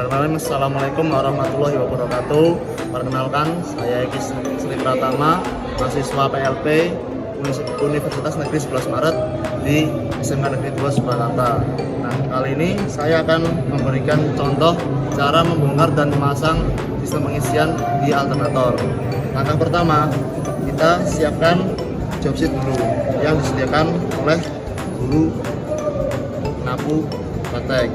Assalamualaikum warahmatullahi wabarakatuh. Perkenalkan, saya Eki Sri Pratama, mahasiswa PLP Universitas Negeri 11 Maret di SMK Negeri 2 Surakarta. Nah, kali ini saya akan memberikan contoh cara membongkar dan memasang sistem pengisian di alternator. Langkah pertama, kita siapkan jobsit dulu yang disediakan oleh guru penapu praktek.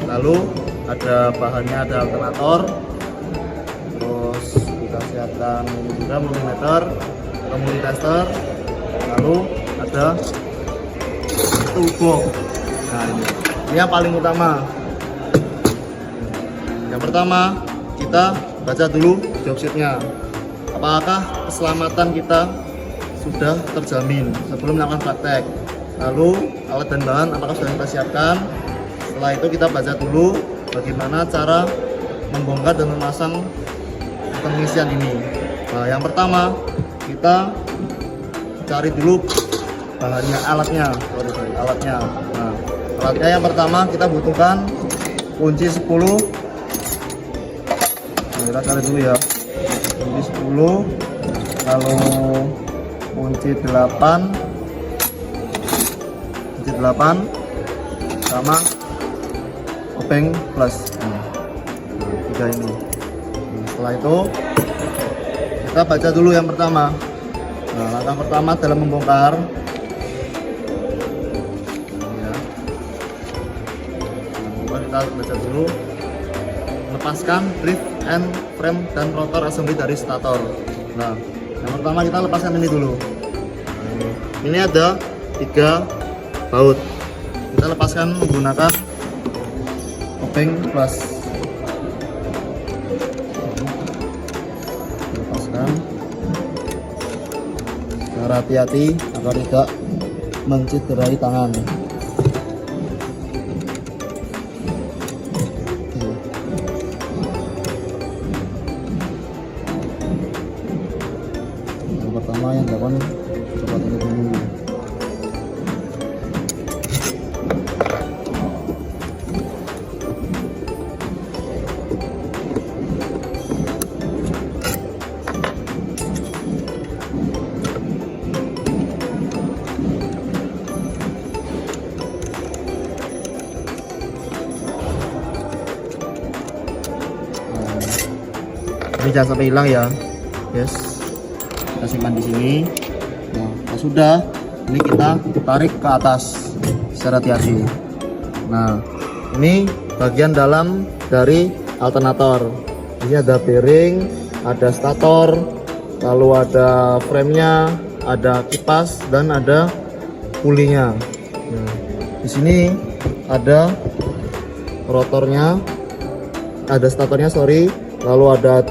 Lalu ada bahannya, ada alternator, terus kita siapkan juga multimeter, multitester, lalu ada turbo. Nah, ini yang paling utama. Yang pertama, kita baca dulu jobsitnya, apakah keselamatan kita sudah terjamin sebelum melakukan praktek. Lalu alat dan bahan apakah sudah kita siapkan. Setelah itu kita baca dulu bagaimana cara membongkar dan memasang pengisian ini. Nah, yang pertama kita cari dulu bahannya, alatnya. Nah, alatnya yang pertama kita butuhkan kunci 10. Nah, kita cari dulu ya, kunci 10, lalu kunci 8, sama obeng plus. Tiga ini. Setelah itu kita baca dulu yang pertama. Nah, langkah pertama dalam membongkar ya. Kita baca dulu, lepaskan drive and frame dan rotor assembly dari stator. Nah, yang pertama kita lepaskan ini dulu. Ini ada 3 baut, kita lepaskan menggunakan obeng plus. Lepaskan secara hati-hati agar tidak mencederai tangan. Yang pertama yang dilakukan coba tutup dulu. Ini jangan sampai hilang ya, guys. Kita simpan di sini. Nah, kalau sudah, ini kita tarik ke atas secara hati-hati. Nah, ini bagian dalam dari alternator. Ini ada bearing, ada stator, lalu ada frame-nya, ada kipas, dan ada pulinya. Nah, di sini ada rotornya, ada statornya, lalu ada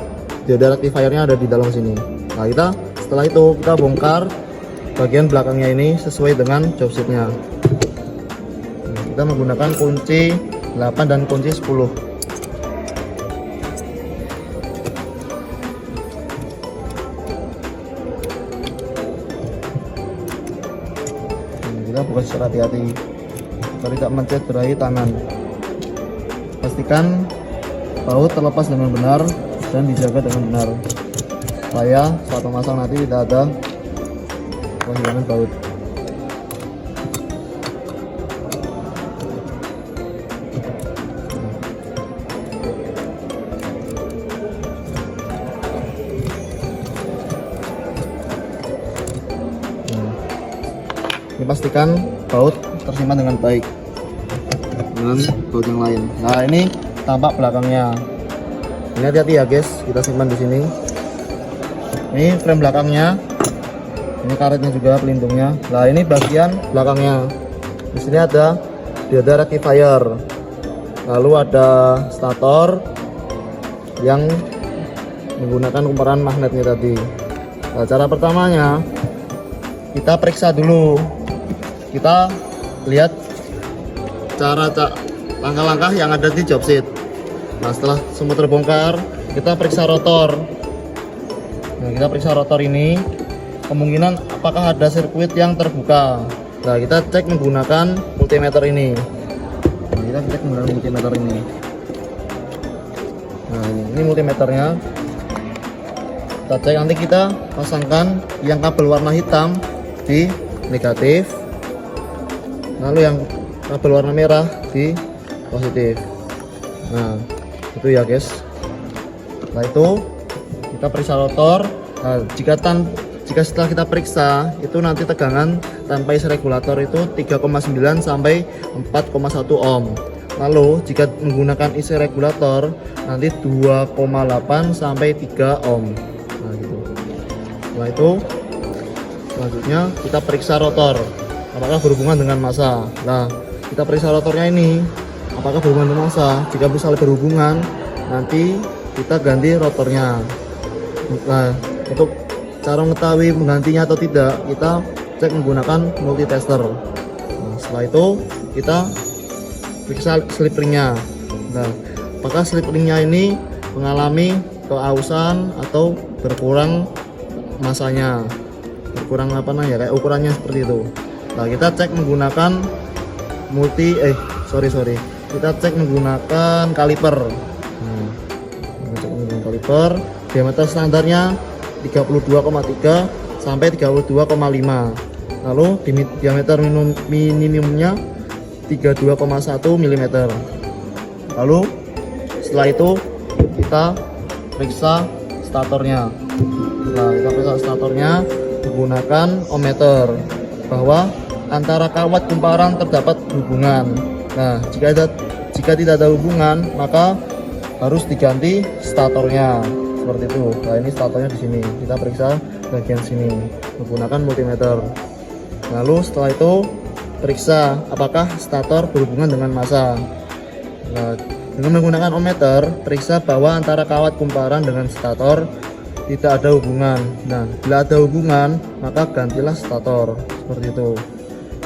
dioda rectifiernya ada di dalam sini. Nah, setelah itu kita bongkar bagian belakangnya ini sesuai dengan jobsitnya. Kita menggunakan kunci 8 dan kunci 10. Kita buka secara hati-hati agar tidak mencederai tangan. Pastikan baut terlepas dengan benar dan dijaga dengan benar supaya saat memasang nanti tidak ada kehilangan baut. Ini pastikan baut tersimpan dengan baik dengan baut yang lain. Nah, ini tampak belakangnya. Ini hati-hati ya guys, kita simpan di sini. Ini frame belakangnya, ini karetnya juga, pelindungnya. Nah, ini bagian belakangnya. Di sini ada dioda rectifier, lalu ada stator yang menggunakan kumparan magnetnya tadi. Nah, cara pertamanya kita periksa dulu, kita lihat langkah-langkah yang ada di jobsit. Nah, setelah semua terbongkar, kita periksa rotor. Nah, kita periksa rotor ini, kemungkinan apakah ada sirkuit yang terbuka. Nah, kita cek menggunakan multimeter ini. Nah, kita cek menggunakan multimeter ini. Nah ini multimeternya. Kita cek, nanti kita pasangkan yang kabel warna hitam di negatif, lalu yang kabel warna merah di positif. Nah itu ya guys. Setelah itu kita periksa rotor. Nah, jika setelah kita periksa itu nanti tegangan tanpa isi regulator itu 3,9 sampai 4,1 ohm. Lalu jika menggunakan isi regulator nanti 2,8 sampai 3 ohm. Nah gitu. Setelah itu selanjutnya kita periksa rotor apakah berhubungan dengan massa. Nah kita periksa rotornya ini apakah berhubungan dengan massa. Jika misalnya berhubungan, nanti kita ganti rotornya. Nah untuk cara mengetahui menggantinya atau tidak, kita cek menggunakan multitester. Nah, setelah itu kita periksa slip ringnya. Nah apakah slip ringnya ini mengalami keausan atau berkurang masanya, berkurang apa namanya, kayak ukurannya seperti itu. Nah kita cek menggunakan kita cek menggunakan kaliper. Nah, kita cek menggunakan kaliper. Diameter standarnya 32,3 sampai 32,5. Lalu diameter minimumnya 32,1 mm. Lalu setelah itu kita periksa statornya. Nah kita periksa statornya menggunakan ohmmeter bahwa antara kawat kumparan terdapat hubungan. Nah jika tidak ada hubungan maka harus diganti statornya seperti itu. Nah ini statornya di sini, kita periksa bagian sini menggunakan multimeter. Lalu setelah itu periksa apakah stator berhubungan dengan massa. Nah dengan menggunakan ohmmeter periksa bahwa antara kawat kumparan dengan stator tidak ada hubungan. Nah bila ada hubungan maka gantilah stator seperti itu.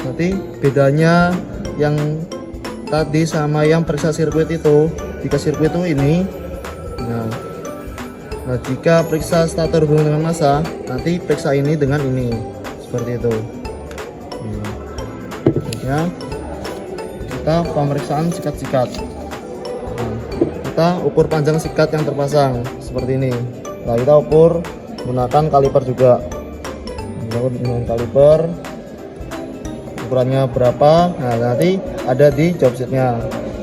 Nanti bedanya yang tadi sama yang periksa sirkuit itu, jika sirkuit itu ini, nah jika periksa stator hubungan dengan massa, nanti periksa ini dengan ini seperti itu. Ya kita pemeriksaan sikat-sikat. Nah, kita ukur panjang sikat yang terpasang seperti ini. Nah kita ukur menggunakan kaliper juga. Menggunakan kaliper ukurannya berapa, nah nanti ada di job sheetnya.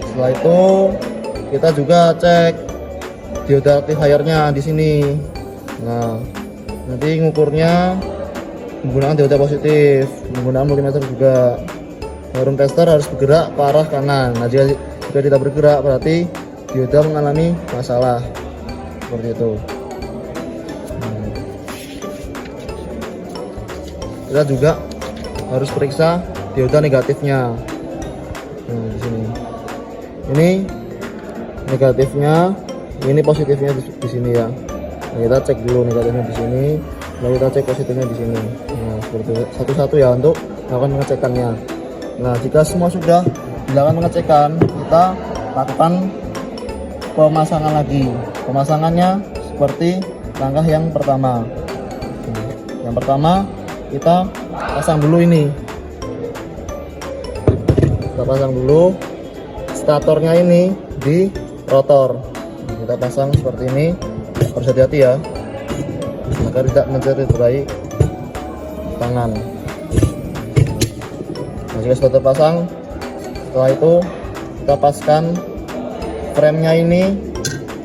Setelah itu kita juga cek dioda rectifiernya di sini. Nah nanti ngukurnya menggunakan dioda positif, menggunakan multimeter juga. Jarum tester harus bergerak ke arah kanan. Nah jika tidak bergerak berarti dioda mengalami masalah seperti itu. Nah, kita juga harus periksa dioda negatifnya. Nah, di sini. Ini negatifnya, ini positifnya di sini ya. Nah, kita cek dulu negatifnya di sini, lalu kita cek positifnya di sini. Nah, seperti itu. Satu-satu ya untuk melakukan pengecekannya. Nah, jika semua sudah dilakukan pengecekan, kita lakukan pemasangan lagi. Pemasangannya seperti langkah yang pertama. Yang pertama kita pasang dulu ini. Kita pasang dulu statornya ini di rotor. Kita pasang seperti ini. Harus hati-hati ya, agar tidak mencederai tangan. Nah, jika sudah terpasang, setelah itu kita paskan frame-nya ini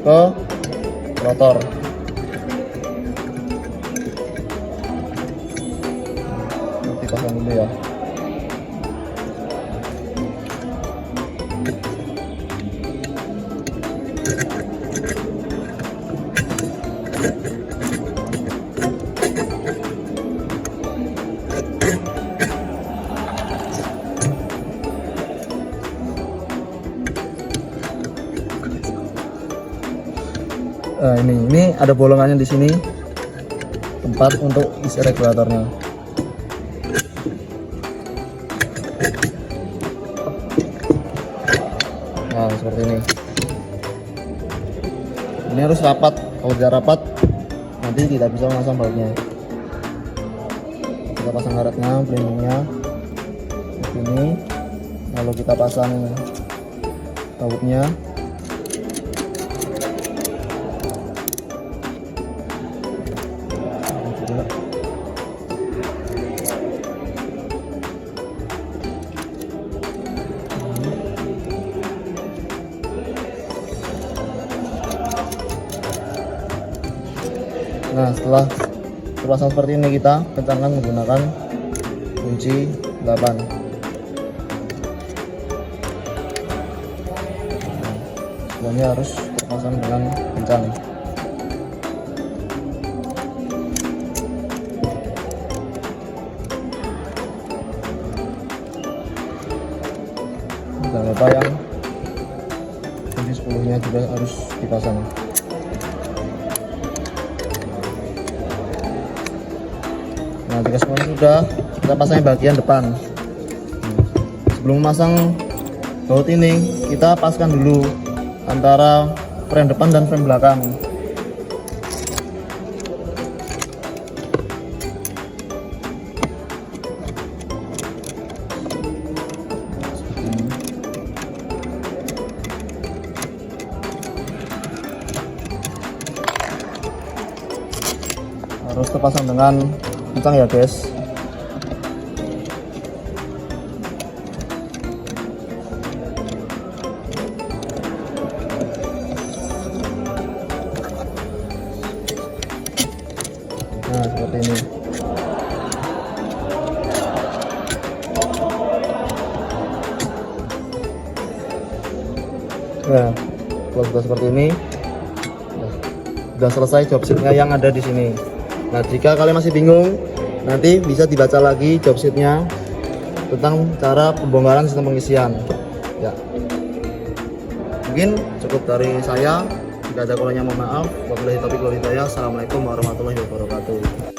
ke rotor. Nanti pasang dulu ya. Nah, ini ada bolongannya di sini, tempat untuk isi regulatornya. Nah, seperti ini. Ini harus rapat. Kalau tidak rapat, nanti tidak bisa memasang bautnya. Kita pasang karetnya, pelindungnya, ini. Lalu kita pasang bautnya. Nah, setelah terpasang seperti ini, kita kencangkan menggunakan kunci 8. Semuanya harus terpasang dengan kencang. Jangan lupa yang kunci 10-nya juga harus dipasang. Nah, jika semuanya sudah, kita pasang bagian depan. Sebelum memasang baut ini, kita paskan dulu antara frame depan dan frame belakang. Harus terpasang dengan kencang ya guys. Nah, seperti ini. Nah, kalau sudah seperti ini, sudah selesai job sheetnya yang ada di sini. Nah, jika kalian masih bingung, nanti bisa dibaca lagi job sheetnya tentang cara pembongkaran sistem pengisian. Ya, mungkin cukup dari saya. Jika ada kurangnya mohon maaf. Wabillahi taufiq wal hidayah. Assalamualaikum warahmatullahi wabarakatuh.